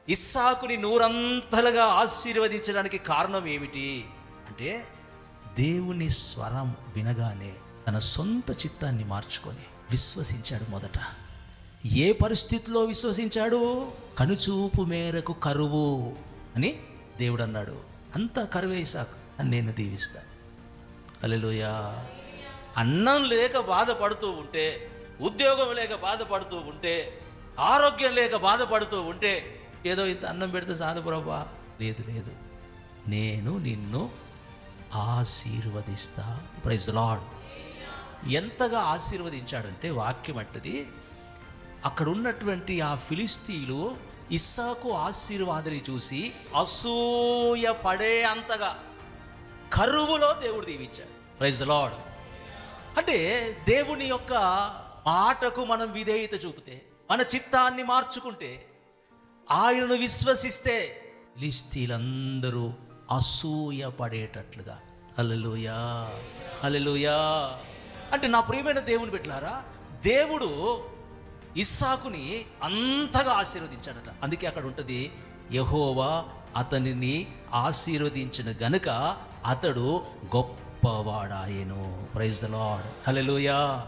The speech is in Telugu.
ఇస్సాకుని నూరంతలుగా ఆశీర్వదించడానికి కారణం ఏమిటి అంటే, దేవుని స్వరం వినగానే తన సొంత చిత్తాన్ని మార్చుకొని విశ్వసించాడు. మొదట ఏ పరిస్థితిలో విశ్వసించాడు? కనుచూపు మేరకు కరువు అని దేవుడు అన్నాడు. అంత కరువే ఇస్సాకు, నేను దీవిస్తాను. హల్లెలూయా. అన్నం లేక బాధపడుతూ ఉంటే, ఉద్యోగం లేక బాధపడుతూ ఉంటే, ఆరోగ్యం లేక బాధపడుతూ ఉంటే, ఏదో ఇంత అన్నం పెడితే చాలు ప్రభా, లేదు లేదు, నేను నిన్ను ఆశీర్వదిస్తా. Praise the lord. ఎంతగా ఆశీర్వదించాడంటే వాక్యం అంటది, అక్కడ ఉన్నటువంటి ఆ ఫిలిస్తీయులు ఇస్సాకు ఆశీర్వాదాన్ని చూసి అసూయ పడే అంతగా కరువులో దేవుడు దీవించాడు. Praise the lord. అంటే దేవుని యొక్క మాటకు మనం విధేయత చూపితే, మన చిత్తాన్ని మార్చుకుంటే, ఆయనను విశ్వసిస్తే ఫిలిస్తీయులందరూ అసూయ పడేటట్లుగా. హల్లెలూయా, హల్లెలూయా. అంటే నా ప్రియమైన దేవుని బిడ్డలారా, దేవుడు ఇస్సాకుని అంతగా ఆశీర్వదించాడట. అందుకే అక్కడ ఉంటుంది, యెహోవా అతనిని ఆశీర్వదించిన గనుక అతడు గొప్పవాడాయెను. Praise the lord. హల్లెలూయా.